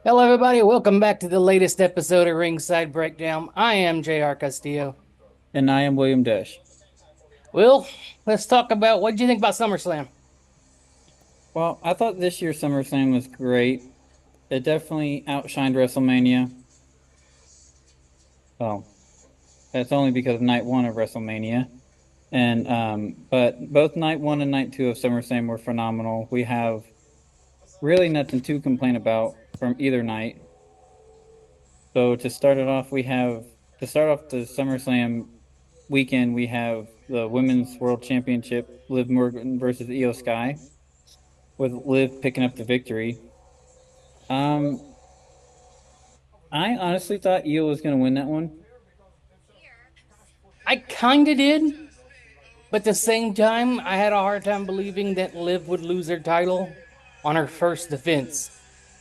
Hello, everybody. Welcome back to the latest episode of Ringside Breakdown. I am JR Castillo. And I am William Dash. Well, let's talk about what did you think about SummerSlam? Well, I thought this year's SummerSlam was great. It definitely outshined WrestleMania. Well, that's only because of night one of WrestleMania. And but both night one and night two of SummerSlam were phenomenal. We have really nothing to complain about from either night. So to start off the SummerSlam weekend, we have the Women's World Championship, Liv Morgan versus Io Sky, with Liv picking up the victory. Um, I honestly thought Io was going to win that one. I kind of did, but at the same time, I had a hard time believing that Liv would lose her title on her first defense.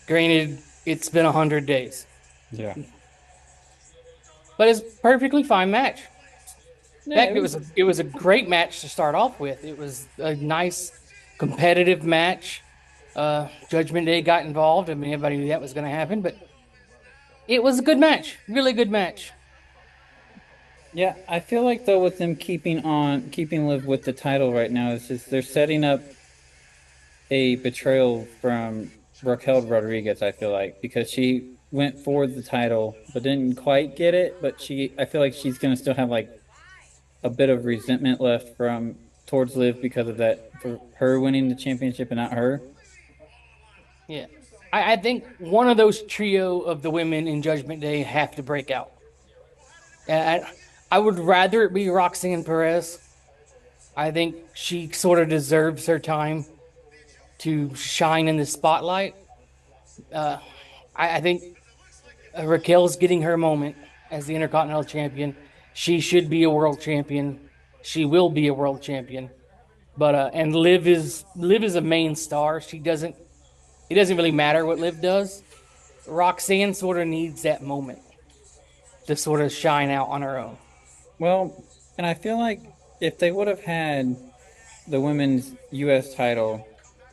Granted, it's been 100 days, Yeah. but it's a perfectly fine match. In Yeah, fact, it was a great match to start off with. It was a nice competitive match. Judgment Day got involved. I mean, everybody knew that was going to happen, but it was a good match, really good match. yeah. I feel like though with them keeping Liv with the title right now, it's just they're setting up a betrayal from Raquel Rodriguez. I feel like because she went for the title but didn't quite get it, but I feel like she's gonna still have like a bit of resentment left from towards Liv because of that for her winning the championship and not her. Yeah, I think one of those trio of the women in Judgment Day have to break out. I would rather it be Roxanne Perez. I think she sort of deserves her time to shine in the spotlight. Uh, I think Raquel's getting her moment as the Intercontinental Champion. She should be a world champion. She will be a world champion. But and Liv is a main star. She doesn't. It doesn't really matter what Liv does. Roxanne sort of needs that moment to sort of shine out on her own. Well, and I feel like if they would have had the women's U.S. title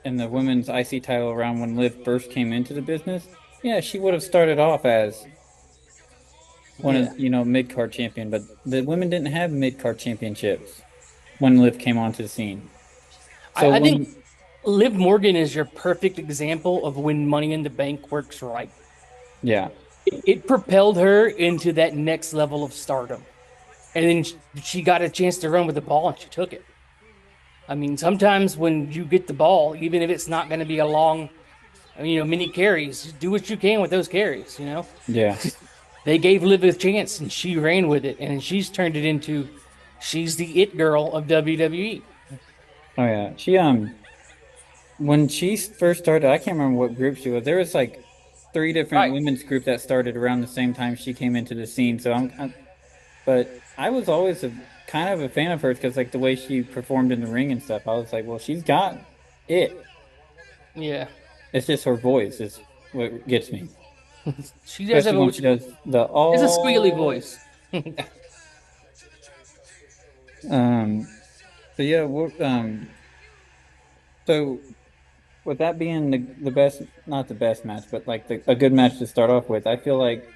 and the women's IC title around when Liv first came into the business, yeah, she would have started off as one of, Yeah, mid card champion. But the women didn't have mid card championships when Liv came onto the scene. So I think when, Liv Morgan is your perfect example of when Money in the Bank works right. yeah, It propelled her into that next level of stardom, and then she got a chance to run with the ball and she took it. I mean, sometimes when you get the ball, even if it's not going to be a long, mini carries, just do what you can with those carries. yeah, They gave Liv a chance and she ran with it, and she's turned it into she's the it girl of WWE. oh yeah. When she first started, I can't remember what group she was. There was like three different Right. women's group that started around the same time she came into the scene. But I was always a kind of a fan of hers because like the way she performed in the ring and stuff. I was like, well, she's got it. Yeah. It's just her voice is what gets me, She does have especially a when she does the it's a squealy all. voice. Um. So yeah. So with that being the best, not the best match, but like a good match to start off with, I feel like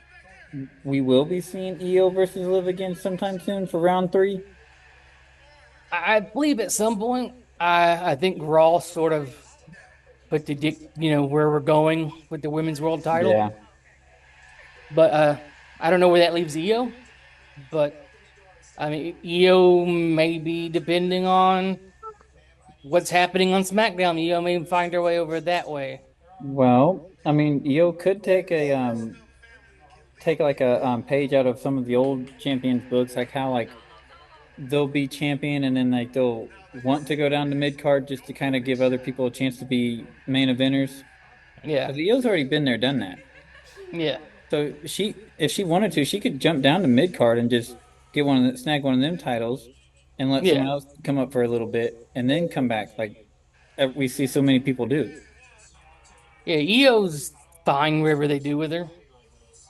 we will be seeing EO versus Liv again sometime soon for round three. I believe at some point, I think Raw sort of put the dick, where we're going with the women's world title. Yeah. But I don't know where that leaves EO. But I mean, EO maybe depending on what's happening on SmackDown, EO may find her way over that way. Well, I mean, EO could take like a page out of some of the old champions books, like how like they'll be champion and then like they'll want to go down to mid card just to kind of give other people a chance to be main eventers. Yeah, Because EO's already been there, done that. yeah, So if she wanted to, she could jump down to mid card and just snag one of them titles and let yeah, someone else come up for a little bit and then come back like we see so many people do. yeah. EO's fine wherever they do with her.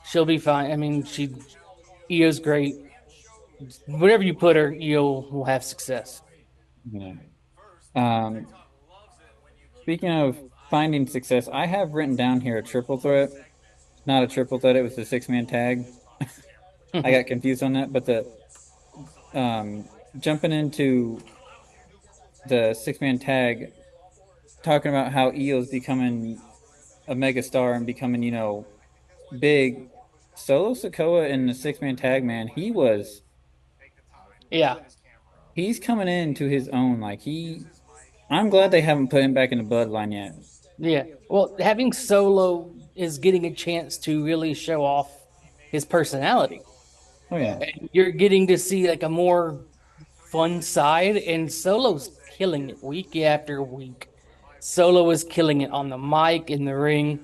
She'll be fine. I mean, EO's great. Whatever you put her, EO will have success. Yeah. Um, Speaking of finding success, I have written down here a triple threat. not a triple threat. It was a six-man tag. I got confused on that, but the jumping into the six-man tag, talking about how Io's becoming a mega star and becoming, big. Solo Sikoa in the six-man tag, man, Yeah, he's coming into his own. I'm glad they haven't put him back in the bloodline yet. yeah. Well, having Solo is getting a chance to really show off his personality. Oh yeah. And you're getting to see like a more fun side, and Solo's killing it week after week. Solo is killing it on the mic, in the ring.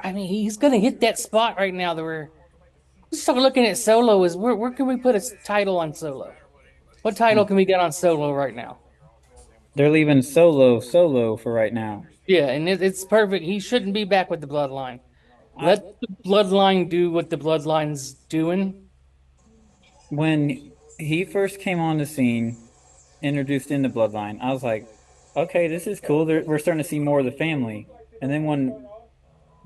I mean, he's gonna hit that spot right now that we're start looking at Solo is where can we put a title on Solo? What title can we get on Solo right now? They're leaving Solo for right now. Yeah, and it's perfect. He shouldn't be back with the Bloodline. I Let the Bloodline do what the Bloodline's doing. When he first came on the scene, introduced in the bloodline, I was like, okay, this is cool. We're starting to see more of the family. And then when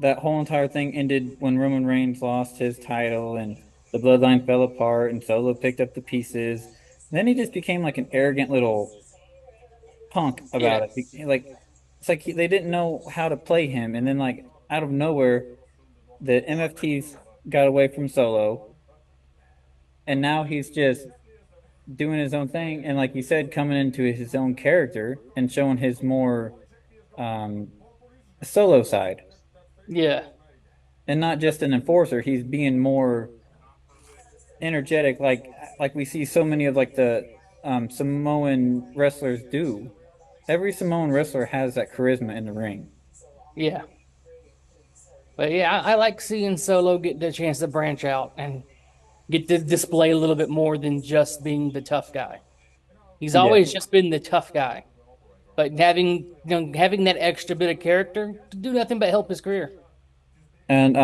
that whole entire thing ended, when Roman Reigns lost his title and the bloodline fell apart and Solo picked up the pieces, then he just became like an arrogant little punk Yeah, about it. It's like they didn't know how to play him. And then like out of nowhere, the MFTs got away from Solo, and now he's just doing his own thing, and like you said, coming into his own character and showing his more um solo side, yeah, and not just an enforcer. He's being more energetic, like we see so many of like the Samoan wrestlers do. Every Samoan wrestler has that charisma in the ring. yeah. But yeah, I like seeing Solo get the chance to branch out and get to display a little bit more than just being the tough guy. He's Yeah. always just been the tough guy, but having that extra bit of character to do nothing but help his career. And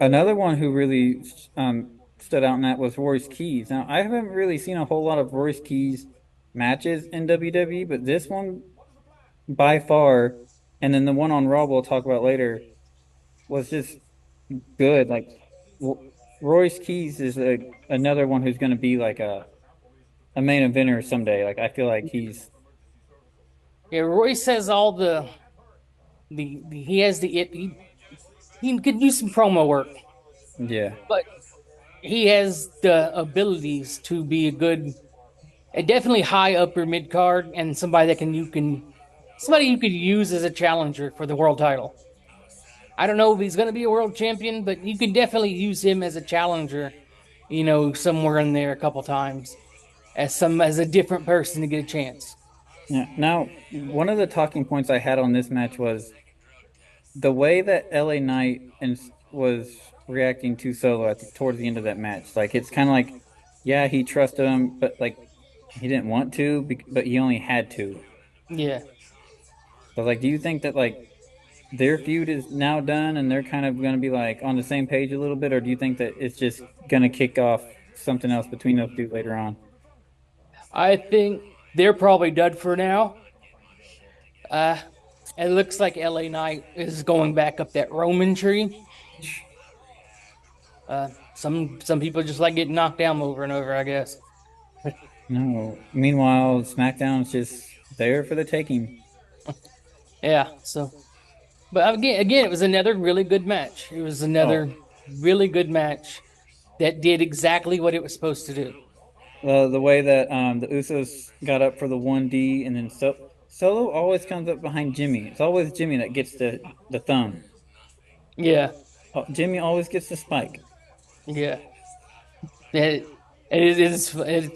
another one who really stood out in that was Royce Keys. Now, I haven't really seen a whole lot of Royce Keys matches in WWE, but this one by far, and then the one on Raw we'll talk about later, was just good. Like Royce Keys is another one who's going to be like a main eventer someday. Like I feel like he's Yeah, Royce has all he has the it he could use some promo work, yeah. but he has the abilities to be a definitely high upper mid card and somebody that somebody you could use as a challenger for the world title. I don't know if he's going to be a world champion, but you can definitely use him as a challenger, somewhere in there a couple times as a different person to get a chance. Yeah. Now, one of the talking points I had on this match was the way that LA Knight was reacting to Solo towards the end of that match. Like it's kind of like, yeah, he trusted him, but like he didn't want to, but he only had to. Yeah. But like, do you think that like their feud is now done and they're kind of going to be like on the same page a little bit, or do you think that it's just going to kick off something else between those two later on? I think they're probably done for now. Uh, it looks like LA Knight is going back up that Roman tree. Some people just like getting knocked down over and over, I guess. No. Meanwhile, SmackDown's just there for the taking. Yeah. But again, it was another really good match. It was Oh, another really good match that did exactly what it was supposed to do. the way that the Usos got up for the 1D, and then Solo always comes up behind Jimmy. It's always Jimmy that gets the thumb. Yeah. Oh, Jimmy always gets the spike. Yeah.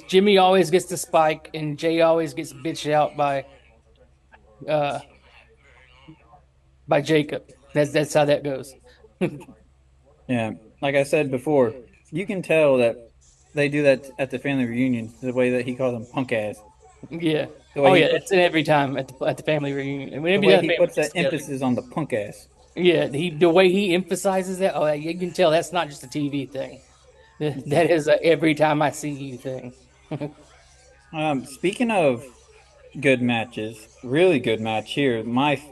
Jimmy always gets the spike, and Jay always gets bitched out uh by Jacob. That's how that goes. Yeah, like I said before, you can tell that they do that at the family reunions. The way that he calls them punk ass. Yeah. The way Oh he yeah, puts it's in every time at the family reunion. And the whenever way the he family puts gets that together. emphasis on the punk ass. Yeah, the way he emphasizes that, oh, you can tell that's not just a TV thing. That is a every time I see you thing. Speaking of good matches, really good match here. My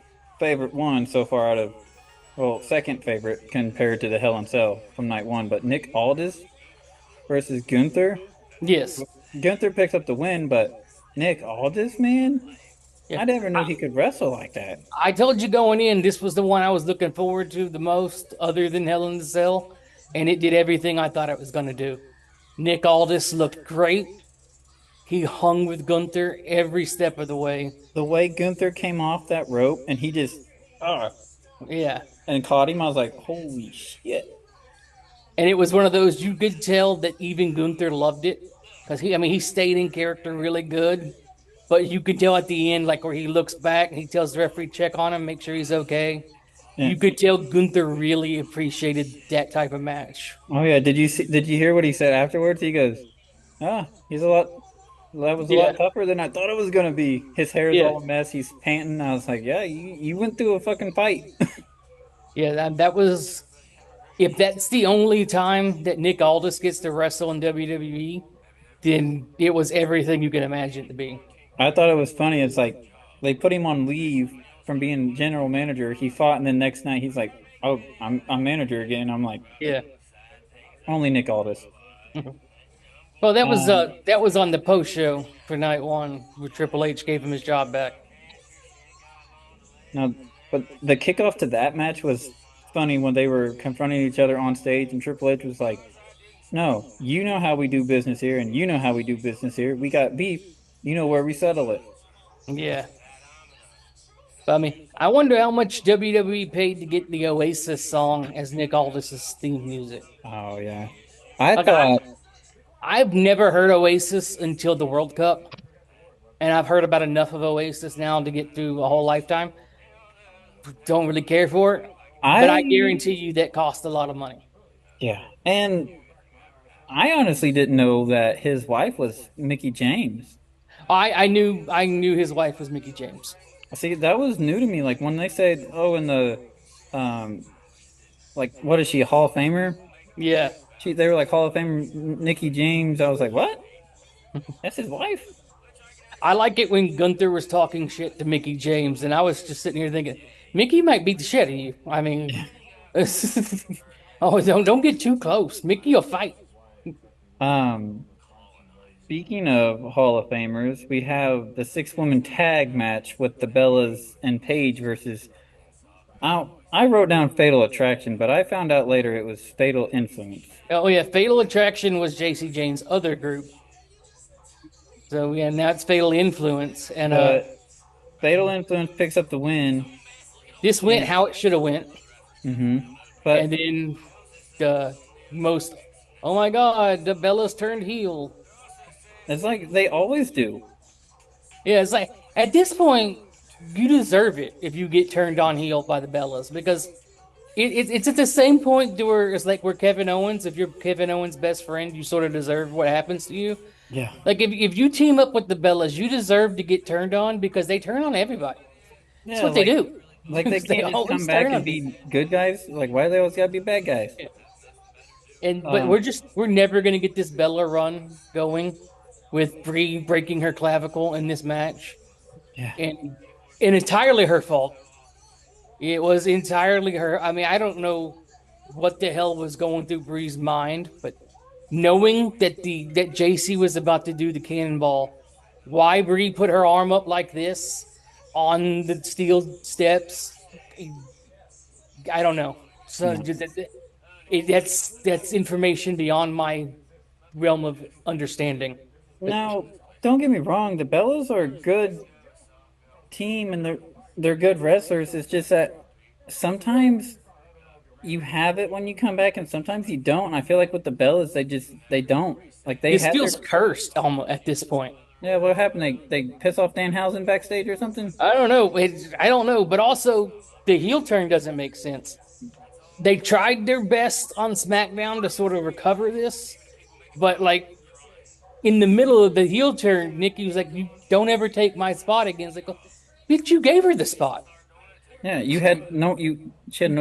favorite one so far out of well, second favorite compared to the Hell in Cell from night one, but Nick Aldis versus Gunther. Yes. Gunther picks up the win, but Nick Aldis, man, Yeah. I never knew he could wrestle like that. I told you going in, this was the one I was looking forward to the most, other than Hell in the Cell, and it did everything I thought it was going to do. Nick Aldis looked great. He hung with Gunther every step of the way. The way Gunther came off that rope and he just uh, Yeah. and caught him, I was like, holy shit. And it was one of those you could tell that even Gunther loved it because I mean, he stayed in character really good. But you could tell at the end, like where he looks back and he tells the referee check on him, make sure he's okay. Yeah. You could tell Gunther really appreciated that type of match. Oh yeah, did you hear what he said afterwards? He goes, "Ah, that was a lot Yeah, tougher than I thought it was gonna be." His hair is yeah, all a mess, he's panting. I was like, "Yeah, you went through a fucking fight." yeah. That was if that's the only time that Nick Aldis gets to wrestle in WWE, then it was everything you can imagine it to be. I thought it was funny. It's like they put him on leave from being general manager. He fought, and then next night he's like, "Oh, I'm manager again." I'm like, Yeah. only Nick Aldis. Well, Um, that was on the post show for night one where Triple H gave him his job back. Now, but the kickoff to that match was funny when they were confronting each other on stage, and Triple H was like, "No, you know how we do business here, and you know how we do business here. We got beef. You know where we settle it." Yeah. But I mean, I wonder how much WWE paid to get the Oasis song as Nick Aldis's theme music. Oh yeah, I Like thought I've never heard Oasis until the World Cup, and I've heard about enough of Oasis now to get through a whole lifetime. Don't really care for it, but I I guarantee you that cost a lot of money. yeah, and I honestly didn't know that his wife was Mickey James. I knew his wife was Mickey James. See, that was new to me. Like when they said, "Oh, in the um, like what is she, a Hall of Famer?" Yeah. They were like Hall of Famer Nikki James. I was like, "What? That's his wife?" I like it when Gunther was talking shit to Mickey James, and I was just sitting here thinking, Mickey might beat the shit out of you. I mean, oh, don't get too close. Mickey will fight. Um, Speaking of Hall of Famers, we have the six-woman tag match with the Bellas and Paige versus. I wrote down Fatal Attraction, but I found out later it was Fatal Influence. Oh yeah, Fatal Attraction was JC Jane's other group. So yeah, now it's Fatal Influence, and But Fatal Influence picks up the win, this went and how it should have went, and but then the most. Oh my God, the Bellas turned heel. it's like they always do. Yeah, it's like at this point, you deserve it if you get turned on heel by the Bellas because it's at the same point to where it's like where Kevin Owens, if you're Kevin Owens' best friend, you sort of deserve what happens to you. Yeah. Like if you team up with the Bellas, you deserve to get turned on because they turn on everybody. That's Yeah, what they do. like they They can't just come always back turn and on people. be good guys. Like why they always gotta be bad guys? And but Um, we're never gonna get this Bella run going with Brie breaking her clavicle in this match. yeah. And entirely her fault. It was entirely her. I mean, I don't know what the hell was going through Bree's mind, but knowing that JC was about to do the cannonball, why Bree put her arm up like this on the steel steps, I don't know. So No. that's information beyond my realm of understanding. But Now, don't get me wrong, the Bellas are a good team and they're good wrestlers. It's just that sometimes you have it when you come back and sometimes you don't. And I feel like with the Bellas, they don't. Like they this had their feels cursed almost at this point. yeah, what happened? They piss off Danhausen backstage or something? I don't know. I don't know, but also the heel turn doesn't make sense. They tried their best on SmackDown to sort of recover this, but like in the middle of the heel turn, Nikki was like, "You don't ever take my spot again." It's like, "Oh, bitch, you gave her the spot." Yeah, she had no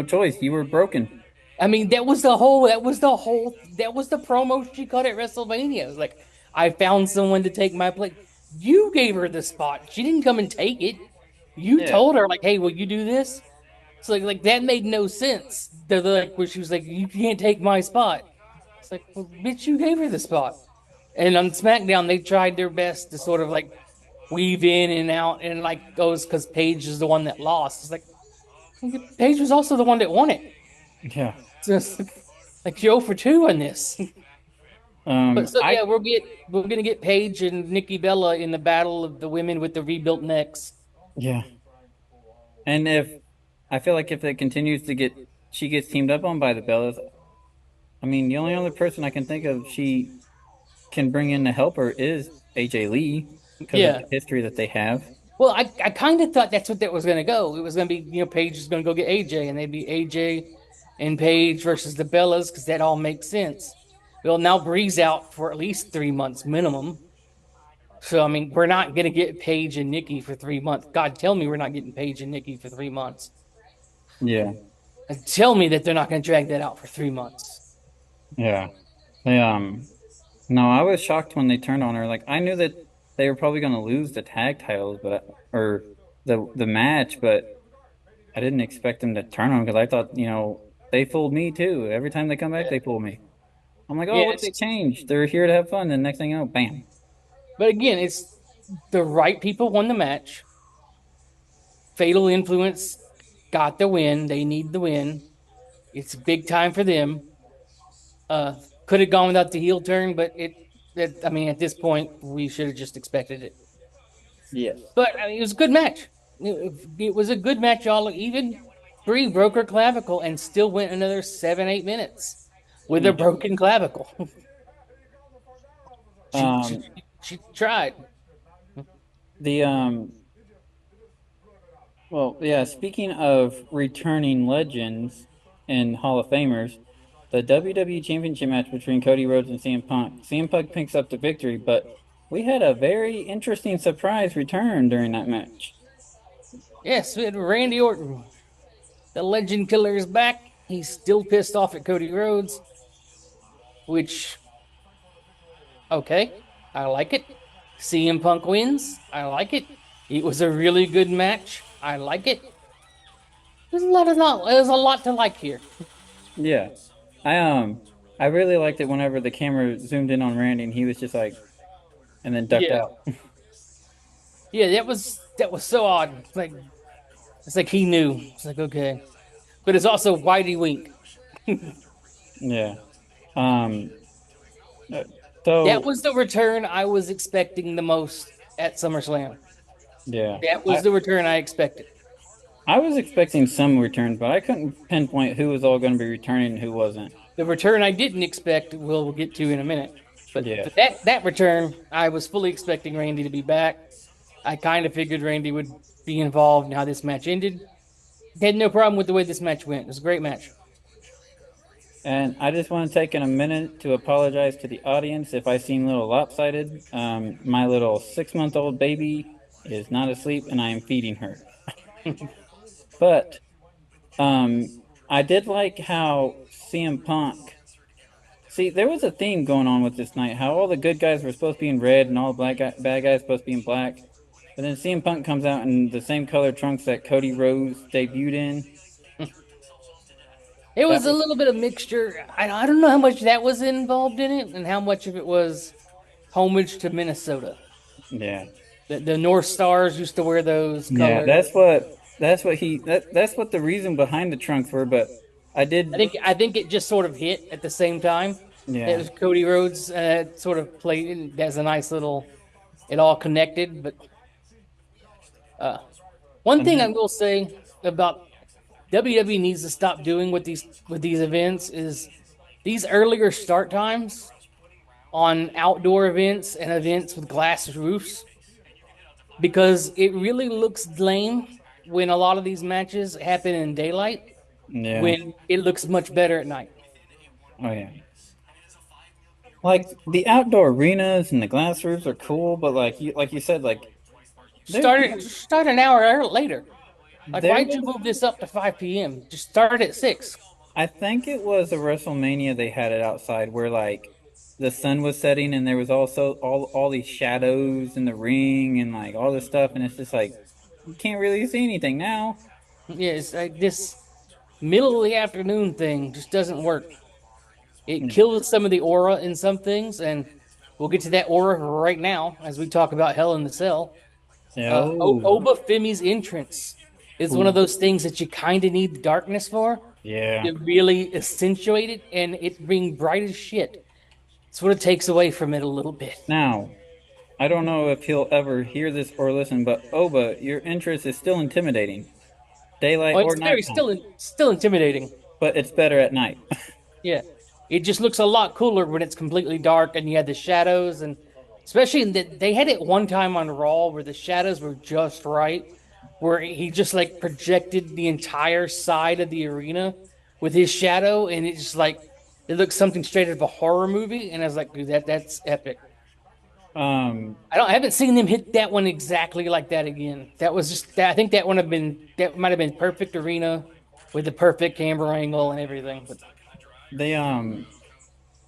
choice. You were broken. I mean, that was the promo she cut at WrestleMania. It was like, I found someone to take my place. You gave her the spot. She didn't come and take it. You Yeah. told her, like, hey, will you do this? So like that made no sense. They're like where she was like, "You can't take my spot." It's like, well, bitch, you gave her the spot. And on SmackDown, they tried their best to sort of like weave in and out, and like goes because Paige is the one that lost. It's like Paige was also the one that won it. Yeah. Just like Joe for two on this. But so I yeah, we're gonna get Paige and Nikki Bella in the battle of the women with the rebuilt necks. yeah. And if I feel like if it continues to get she gets teamed up on by the Bellas, I mean the only other person I can think of she can bring in to help her is AJ Lee because of Yeah. the history that they have. Well, I kind of thought that's what that was gonna go. It was gonna be, Paige is gonna go get AJ, and they'd be AJ and Paige versus the Bellas because that all makes sense. Well, now Bree's out for at least 3 months minimum. So I mean, we're not gonna get Paige and Nikki for 3 months. God, tell me we're not getting Paige and Nikki for 3 months. Yeah. And tell me that they're not gonna drag that out for 3 months. Yeah. They no, I was shocked when they turned on her. Like I knew that they were probably going to lose the tag titles, but or the match, but I didn't expect them to turn on because I thought, they fooled me too. Every time they come back, they fool me. I'm like, oh, what did they Yes, change? They're here to have fun. And next thing you know, bam. but again, it's the right people won the match. Fatal Influence got the win. They need the win. It's big time for them. Uh, could have gone without the heel turn, but I mean, at this point, we should have just expected it. Yes. But I mean, it was a good match. It was a good match. All even Brie broke her clavicle and still went another 7, 8 minutes with a Yeah. broken clavicle. she she Um, she tried. the well, yeah, speaking of returning legends and Hall of Famers, the WWE Championship match between Cody Rhodes and CM Punk. CM Punk picks up the victory, but we had a very interesting surprise return during that match. Yes, we had Randy Orton. The Legend Killer is back. He's still pissed off at Cody Rhodes, which okay, I like it. CM Punk wins. I like it. It was a really good match. I like it. There's a lot to like here. Yeah. I I really liked it whenever the camera zoomed in on Randy and he was just like and then ducked Yeah, out. yeah, that was so odd. It's like he knew. It's like okay, but it's also Whitey Wink. Yeah. Um uh, That so was the return I was expecting the most at SummerSlam. yeah. That was I the return I expected. I was expecting some returns, but I couldn't pinpoint who was all going to be returning and who wasn't. The return I didn't expect, we'll get to in a minute. Yeah. But that return, I was fully expecting Randy to be back. I kind of figured Randy would be involved in how this match ended. Had no problem with the way this match went. It was a great match. And I just want to take in a minute to apologize to the audience if I seem a little lopsided. My little 6-month-old baby is not asleep and I am feeding her. But I did like how CM Punk. See, there was a theme going on with this night. How all the good guys were supposed to be in red and all the bad guys supposed to be in black. But then CM Punk comes out in the same color trunks that Cody Rhodes debuted in. It That was a was little bit of mixture. I don't know how much that was involved in it and how much of it was homage to Minnesota. yeah. The North Stars used to wear those Yeah, colors. that's what the reason behind the trunks were, but I did I think it just sort of hit at the same time. It yeah. was Cody Rhodes sort of played as a nice little. It all connected, but uh, one And thing I then will say about WWE needs to stop doing with these events is these earlier start times on outdoor events and events with glass roofs because it really looks lame when a lot of these matches happen in daylight yeah. when it looks much better at night. Oh yeah. Like the outdoor arenas and the glass roofs are cool, but like you said, like there's Start an hour later. Like, there why'd you was move this up to 5 p.m.? Just start at 6. I think it was a WrestleMania they had it outside where like the sun was setting and there was also all these shadows in the ring and like all this stuff and it's just like you can't really see anything now. Yeah, it's like this middle of the afternoon thing just doesn't work. It Yeah. kills some of the aura in some things, and we'll get to that aura right now as we talk about Hell in the Cell. Oh, Oba Femi's entrance is one of ooh, those things that you kind of need the darkness for yeah. to really accentuate it, and it being bright as shit. It's what it takes away from it a little bit. Now, I don't know if he'll ever hear this or listen, but Oba, your interest is still intimidating, daylight Oh, or it's very nighttime, still intimidating. but it's better at night. Yeah. It just looks a lot cooler when it's completely dark and you had the shadows, and especially in that they had it one time on Raw where the shadows were just right, where he just like projected the entire side of the arena with his shadow, and it's just like it looks something straight out of a horror movie. And I was like, dude, that's epic. Um, I haven't seen them hit that one exactly like that again. That was just that I think that might have been perfect arena with the perfect camera angle and everything. But the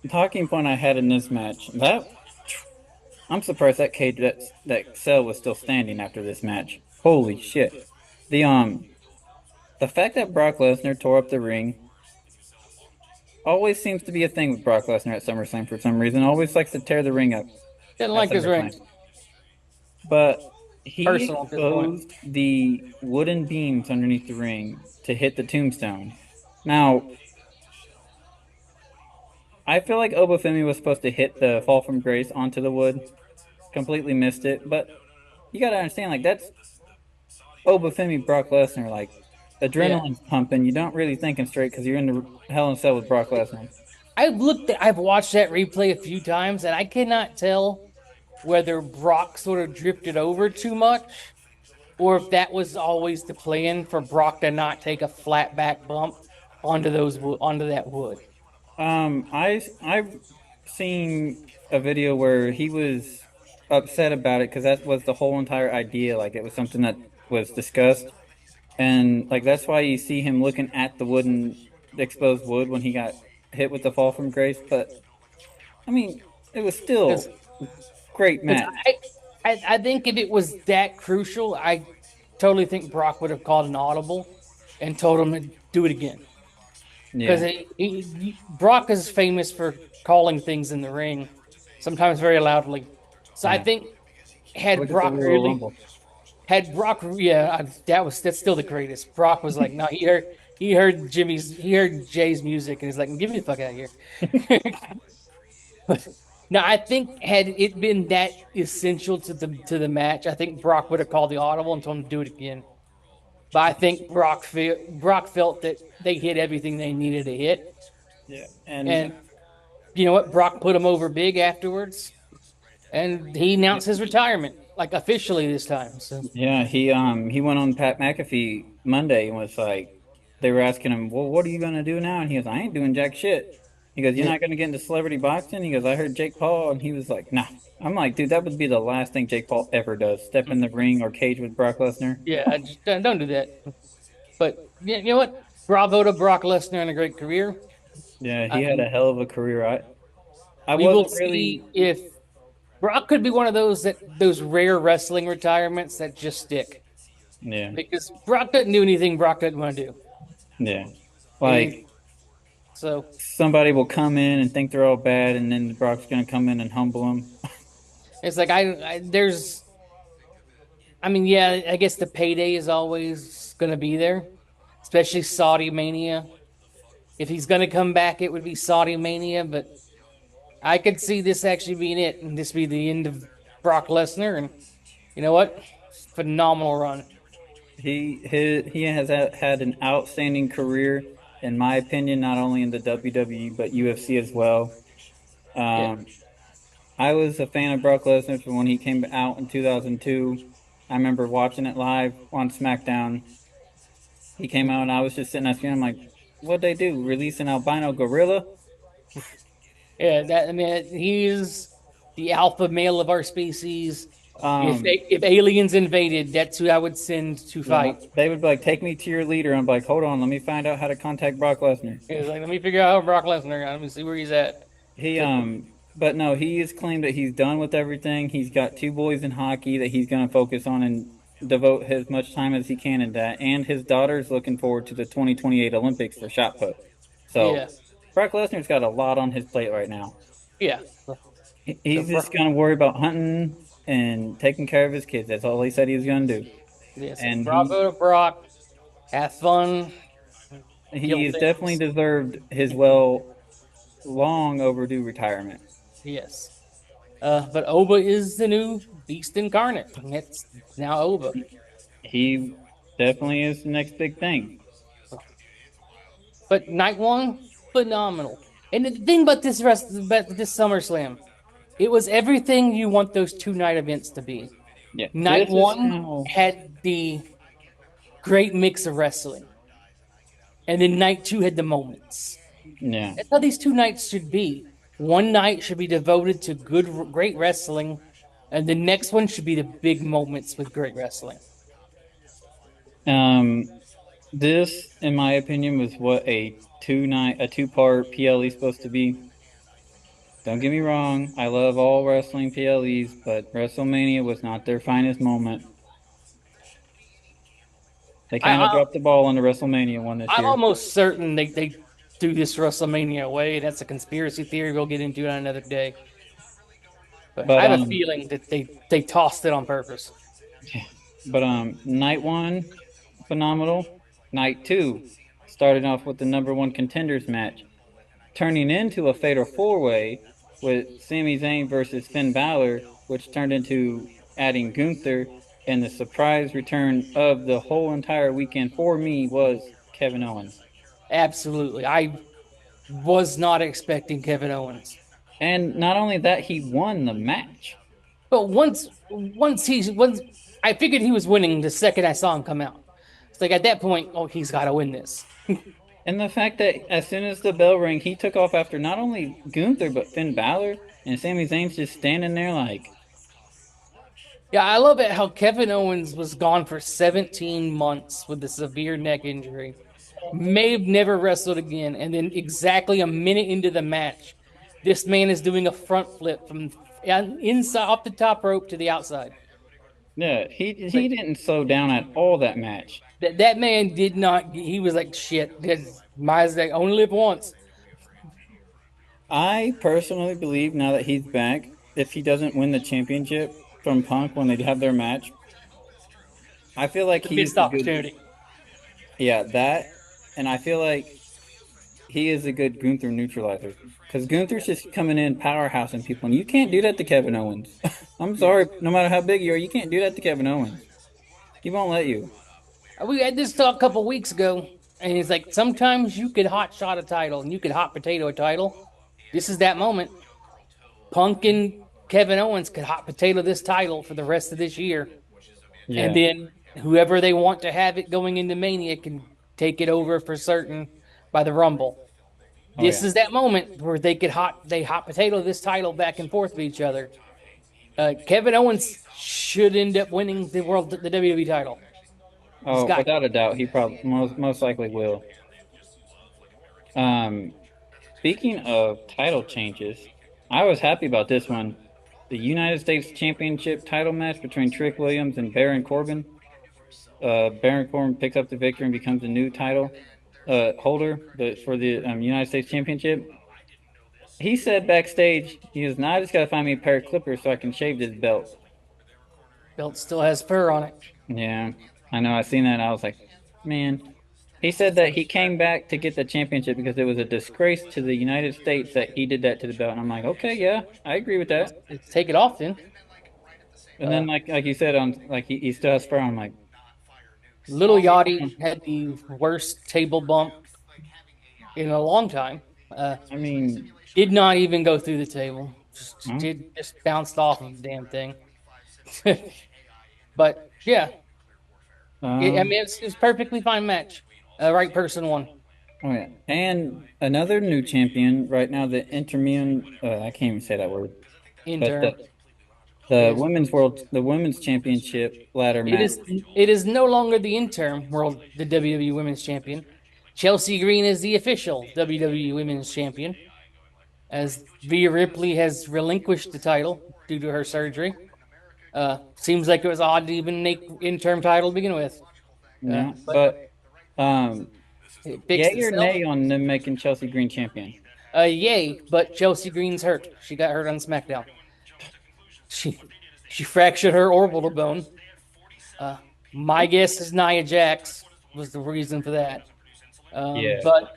talking point I had in this match, that I'm surprised that cage that cell was still standing after this match. Holy shit. The the fact that Brock Lesnar tore up the ring always seems to be a thing with Brock Lesnar at SummerSlam for some reason. Always likes to tear the ring up didn't at like his ring. SummerSlam. But he Personal at this point. exposed the wooden beams underneath the ring to hit the tombstone. Now, I feel like Oba Femi was supposed to hit the fall from grace onto the wood, completely missed it. But you got to understand, like, that's Oba Femi, Brock Lesnar. Like, Yeah. adrenaline's pumping. You don't really thinking straight because you're in the Hell in a Cell with Brock Lesnar. I've watched that replay a few times, and I cannot tell whether Brock sort of drifted over too much or if that was always the plan for Brock to not take a flat back bump onto that wood. I've seen a video where he was upset about it because that was the whole entire idea. Like, it was something that was discussed. And like that's why you see him looking at the wooden exposed wood when he got hit with the fall from grace. But I mean, it was Because still great match. I think if it was that crucial, I totally think Brock would have called an audible and told him to do it again. Because Yeah. Brock is famous for calling things in the ring, sometimes very loudly. So I Yeah. think Look at the Royal Rumble. Had Brock, yeah, that's still the greatest. Brock was like, no, he heard Jay's music, and he's like, give me the fuck out of here. But no, I think had it been that essential to the match, I think Brock would have called the audible and told him to do it again. But I think Brock felt that they hit everything they needed to hit, Yeah. And and you know what? Brock put him over big afterwards, and he yeah, announced his retirement, like officially this time. So yeah, he went on Pat McAfee Monday and was like they were asking him, "Well, what are you gonna do now?" And he goes, "I ain't doing jack shit." He goes, "You're yeah, not gonna get into celebrity boxing?" He goes, "I heard Jake Paul," and he was like, "Nah." I'm like, dude, that would be the last thing Jake Paul ever does. Step in the ring or cage with Brock Lesnar. yeah, I just don't do that. But yeah, you know what? Bravo to Brock Lesnar and a great career. Yeah, he had Um, a hell of a career. I we will wasn't really, see if Brock could be one of those rare wrestling retirements that just stick yeah, because Brock doesn't do anything Brock doesn't want to do, yeah. and Like so somebody will come in and think they're all bad, and then Brock's gonna come in and humble them. it's like there's I mean yeah I guess the payday is always going to be there, especially Saudi Mania. If he's going to come back, it would be Saudi Mania, but I could see this actually being it and this be the end of Brock Lesnar. And you know what? Phenomenal run. He has had an outstanding career, in my opinion, not only in the WWE but UFC as well. Yeah. Um, I was a fan of Brock Lesnar from when he came out in 2002. I remember watching it live on SmackDown. He came out and I was just sitting there screen. I'm like, what'd they do? Release an albino gorilla? Yeah, that I mean, he's the alpha male of our species. Um, If aliens invaded, that's who I would send to yeah, fight. they would be like, take me to your leader. I'm like, hold on, let me find out how to contact Brock Lesnar. It's like, let me figure out how Brock Lesnar. Let me see where he's at. He but no, he has claimed that he's done with everything. He's got two boys in hockey that he's gonna focus on devote as much time as he can in that, and his daughter's looking forward to the 2028 Olympics for shot put. So Yeah, Brock Lesnar's got a lot on his plate right now. yeah. So, He's just gonna worry about hunting and taking care of his kids. That's all he said he was gonna do. yeah, so And bravo to Brock. Have fun. he Kill has definitely things. deserved his long overdue retirement. Yes. But Oba is the new beast incarnate. It's now Oba. He definitely is the next big thing. But night one, phenomenal. And the thing about this SummerSlam, it was everything you want those two night events to be. Yeah, Night this is one how. had the great mix of wrestling, and then night two had the moments. Yeah. That's how these two nights should be. One night should be devoted to great wrestling, and the next one should be the big moments with great wrestling. Um, this, in my opinion, was what a 2-part PLE is supposed to be. Don't get me wrong, I love all wrestling PLEs, but WrestleMania was not their finest moment. They I, kind of I dropped the ball on the WrestleMania one this I'm year. almost certain they do this WrestleMania away. That's a conspiracy theory we'll get into on another day. But I But have a feeling that they tossed it on purpose. night one, phenomenal. Night two started off with the number one contenders match, turning into a fatal four-way with Sami Zayn versus Finn Balor, which turned into adding Gunther, and the surprise return of the whole entire weekend for me was Kevin Owens. Absolutely. I was not expecting Kevin Owens. And not only that, he won the match. But once I figured he was winning the second I saw him come out. It's like at that point, oh, he's got to win this. And the fact that as soon as the bell rang, he took off after not only Gunther, but Finn Balor, and Sami Zayn's just standing there like, Yeah, I love it how Kevin Owens was gone for 17 months with a severe neck injury. May have never wrestled again, and then exactly a minute into the match, this man is doing a front flip from inside off the top rope to the outside. yeah, he Like didn't slow down at all that match. that man did not. He was like shit. Might as well only live once. I personally believe now that he's back, if he doesn't win the championship from Punk when they have their match, I feel like The he's missed a good, opportunity. yeah, that, and I feel like he is a good Gunther neutralizer because Gunther's just coming in powerhousing people, and you can't do that to Kevin Owens. I'm sorry, Yes. no matter how big you are, you can't do that to Kevin Owens. He won't let you. We had this talk a couple weeks ago, and he's like, sometimes you could hot shot a title and you could hot potato a title. This is that moment. Punk and Kevin Owens could hot potato this title for the rest of this year. And Yeah. then whoever they want to have it going into Mania can take it over for certain by the Rumble. Oh This yeah. is that moment where they hot potato this title back and forth with each other. Kevin Owens should end up winning the WWE title. He's Oh, got without a doubt, he probably most likely will. Um, Speaking of title changes, I was happy about this one. The United States Championship title match between Trick Williams and Baron Corbin. Baron Corbin picks up the victory and becomes the new title holder for the United States Championship. He said backstage, he goes, "Now I just got to find me a pair of clippers so I can shave this belt." belt still has fur on it. Yeah, I know. I seen that. I was like, man. He said that he came back to get the championship because it was a disgrace to the United States that he did that to the belt. And I'm like, okay, yeah, I agree with that. Let's take it off then. And then like you said on like he still has fur. I'm like, Little Yachty had the worst table bump in a long time. I mean, Did not even go through the table. huh? Just bounced off of the damn thing. But yeah, I um, mean it's perfectly fine match. Right person won. oh yeah, and another new champion right now, the Intermium. I can't even say that word, but Interim. It the is the women's championship ladder it match. is it is no longer the interim world the WWE Women's Champion. Chelsea Green is the official WWE Women's Champion, as Rhea Ripley has relinquished the title due to her surgery. Seems like it was odd to even make interim title to begin with. Yeah, But but um, it yay fixed or itself. nay on them making Chelsea Green champion? Yay! But Chelsea Green's hurt. She got hurt on SmackDown. She she fractured her orbital bone. Uh, my guess is Nia Jax was the reason for that. Yeah, But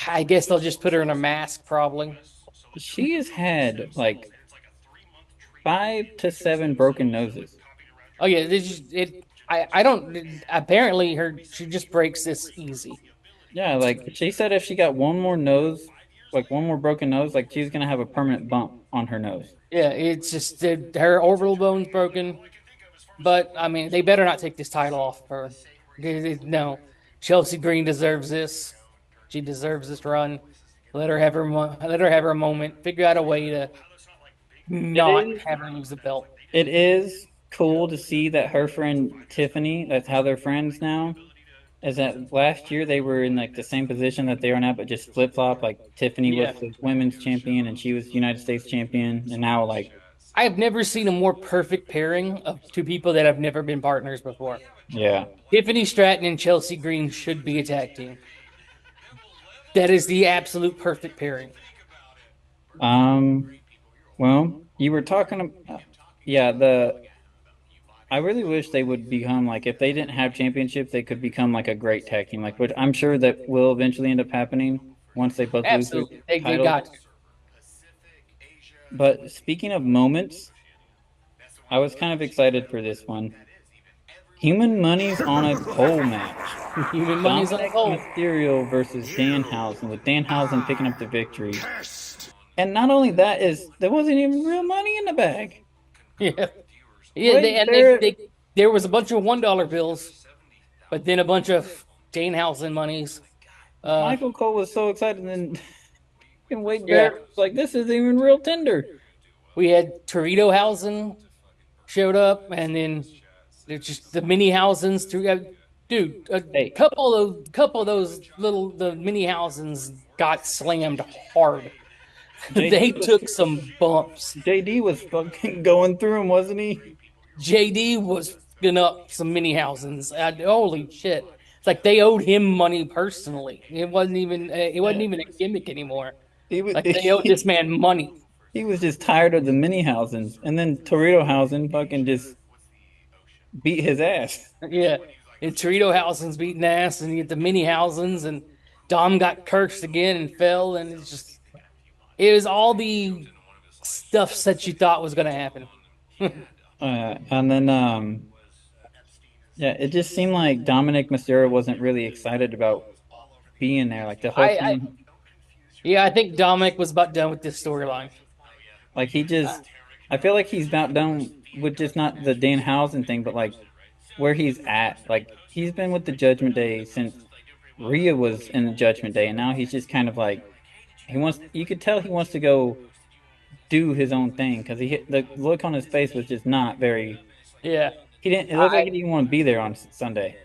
I guess they'll just put her in a mask, probably. she has had like 5 to 7 broken noses. Oh yeah, I don't. Apparently, she just breaks this easy. Yeah, like she said, if she got one more nose, like one more broken nose, like she's gonna have a permanent bump on her nose. Yeah, it's just her orbital bone's broken. But I mean, they better not take this title off her. No, Chelsea Green deserves this. She deserves this run. Let her have her moment. Figure out a way to It not is. have her lose the belt. It is cool to see that her friend Tiffany, that's how they're friends now, is that last year they were in like the same position that they are now, but just flip flop. Like Tiffany was Yeah, the women's champion and she was United States champion, and now like I have never seen a more perfect pairing of two people that have never been partners before. yeah. Tiffany Stratton and Chelsea Green should be a tag team. That is the absolute perfect pairing. Well, you were talking about, yeah, I really wish they would become like if they didn't have championships, they could become like a great tag team. Like, which I'm sure that will eventually end up happening once they both lose their Absolutely, they titles. got to. But speaking of moments, I was kind of excited for this one. Human Money's on a pole match. Human money's on a Dominic pole. Mysterio versus Danhausen, with Danhausen picking up the victory. And not only that is there wasn't even real money in the bag. Yeah, yeah. Wait, there There was a bunch of $1 bills, but then a bunch of Danehausen monies. Uh, Michael Cole was so excited, and Wade yeah, Barrett was like, "This isn't even real tender." we had Toritohausen showed up, and then there's just the mini Housens through. Dude, a Hey, couple of those little the mini Housens got slammed hard. JD They was took some bumps. JD was fucking going through him, wasn't he? JD was fucking up some mini Housens. Holy shit! It's like they owed him money personally. It wasn't Yeah. even a gimmick anymore. He was Like they owed this man money. he was just tired of the mini Housens, and then Torito Housen fucking just beat his ass. Yeah, and Toritohausen's beating ass, and you get the mini Housens, and Dom got cursed again and fell, and it was all the stuff that you thought was gonna happen. And then yeah, it just seemed like Dominic Mysterio wasn't really excited about being there. Like the whole I thing, Yeah, I think Dominic was about done with this storyline. like he just, I feel like he's about done with just not the Danhausen thing, but like where he's at. Like he's been with the Judgment Day since Rhea was in the Judgment Day, and now he's just kind of like he wants. You could tell he wants to go do his own thing because he hit the look on his face was just not very. Yeah, He didn't. It looked like I he didn't want to be there on Sunday.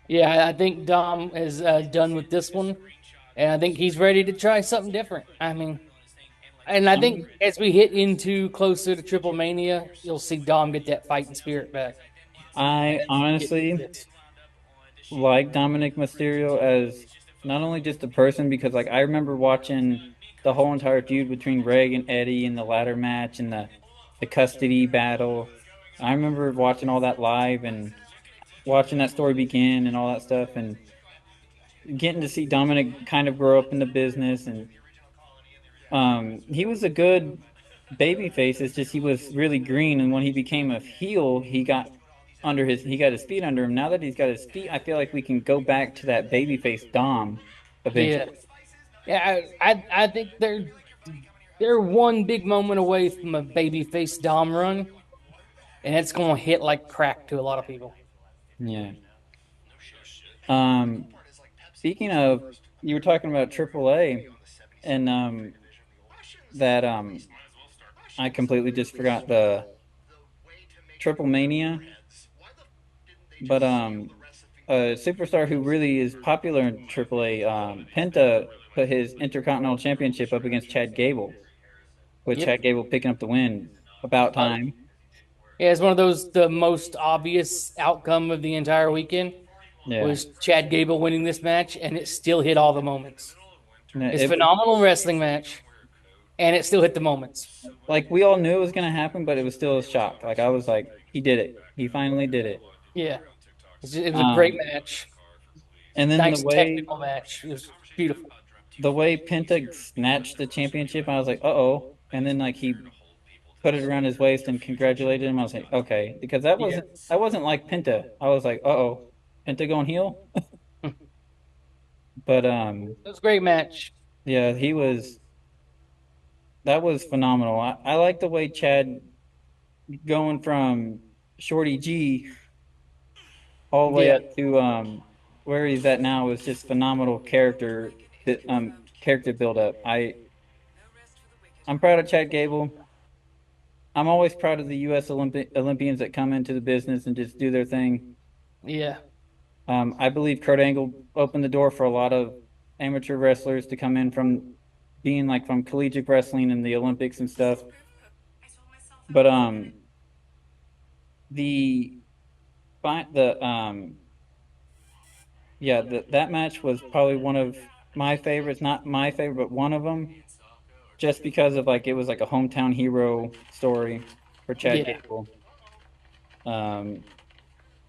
yeah, I think Dom is done with this one, and I think he's ready to try something different. I mean, and I think Um, as we hit into closer to Triple Mania, you'll see Dom get that fighting spirit back. I honestly like Dominic Mysterio as not only just a person because like I remember watching the whole entire feud between Reg and Eddie in the ladder match and the custody battle. I remember watching all that live and watching that story begin and all that stuff and getting to see Dominic kind of grow up in the business and he was a good baby face. It's just he was really green, and when he became a heel, he got his feet under him. Now that he's got his feet, I feel like we can go back to that baby face Dom Yeah, eventually. yeah, I think they're one big moment away from a babyface Dom run, and it's gonna hit like crack to a lot of people. Yeah. Um, Speaking of, you were talking about AAA, and that I completely just forgot the Triple Mania, but a superstar who really is popular in AAA, Penta put his Intercontinental Championship up against Chad Gable, with Yep. Chad Gable picking up the win. About Uh, time. Yeah, it's one of those the most obvious outcome of the entire weekend Yeah. was Chad Gable winning this match, and it still hit all the moments. Yeah, It's a it was phenomenal wrestling match, and it still hit the moments. like we all knew it was gonna happen, but it was still a shock. Like I was like, he did it. He finally did it. Yeah, it was a great Um, match, and then nice technical match. It was beautiful. the way Penta snatched the championship, I was like, uh-oh. And then like he put it around his waist and congratulated him. I was like, okay, because Yeah, I wasn't like Penta. I was like, uh-oh, Penta going heel. it But was a great match. yeah, that was phenomenal. I like the way Chad going from Shorty G all the way Yeah, up to where he's at now is just phenomenal character build up. I'm proud of Chad Gable. I'm always proud of the US Olympians that come into the business and just do their thing. yeah, I believe Kurt Angle opened the door for a lot of amateur wrestlers to come in from being like from collegiate wrestling and the Olympics and stuff. But the the yeah, that match was probably one of my favorites, not my favorite, but one of them, just because of like it was like a hometown hero story for Chad yeah, Gable. Um,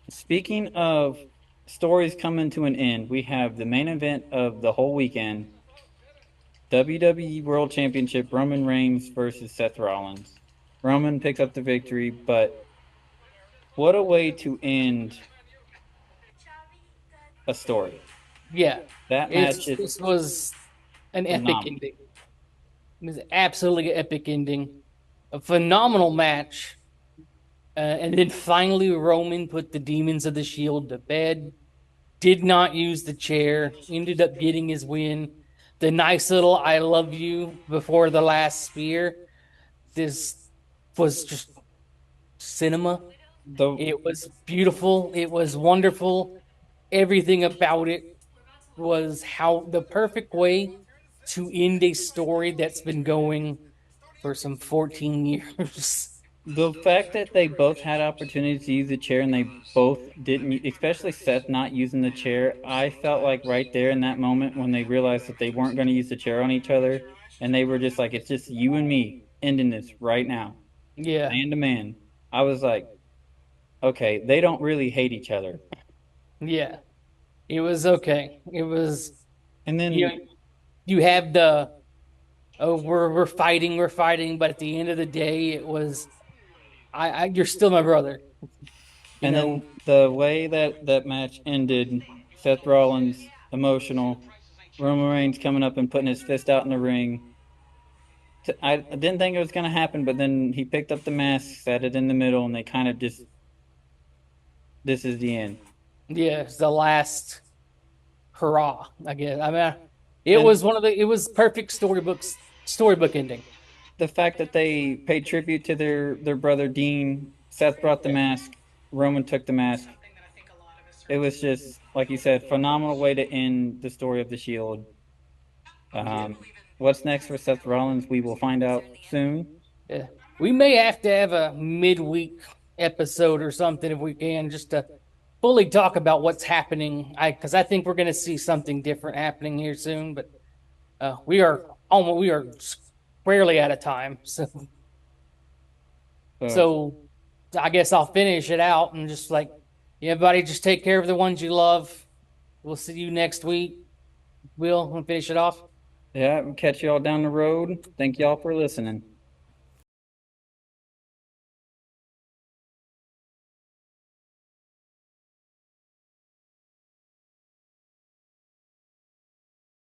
Speaking of stories coming to an end, we have the main event of the whole weekend, WWE World Championship, Roman Reigns versus Seth Rollins. Roman picks up the victory, but what a way to end a story. yeah. That match is This was an epic phenomenal. ending. It was absolutely an epic ending. A phenomenal match. And then finally, Roman put the demons of the Shield to bed. Did not use the chair. Ended up getting his win. The nice little "I love you" before the last spear. This was just cinema. The It was beautiful. It was wonderful. Everything about it was how the perfect way to end a story that's been going for some 14 years. the fact that they both had opportunities to use the chair and they both didn't, especially Seth not using the chair, I felt like right there in that moment when they realized that they weren't going to use the chair on each other and they were just like, it's just you and me ending this right now, Yeah, man to man. I was like, okay, they don't really hate each other. yeah. It was okay. It was And you then, know, you have the oh we're fighting, but at the end of the day it was I you're still my brother. You and know, then the way that that match ended, Seth Rollins emotional, Roman Reigns coming up and putting his fist out in the ring. I didn't think it was going to happen, but then he picked up the mask, set it in the middle, and they kind of just, this is the end. yeah, it's the last hurrah, I guess. I mean, it And was one of the it was perfect storybook ending. the fact that they paid tribute to their brother Dean, Seth brought the Yeah. mask, Roman took the mask. It was just, like you said, phenomenal way to end the story of the Shield. Yeah. What's next for Seth Rollins? We will find out soon. Yeah. We may have to have a midweek episode or something if we can, just to fully talk about what's happening. Because I think we're going to see something different happening here soon. But we are squarely out of time. So, So I guess I'll finish it out and just like everybody, just take care of the ones you love. We'll see you next week. Will, want to finish it off? yeah, catch y'all down the road. Thank y'all for listening.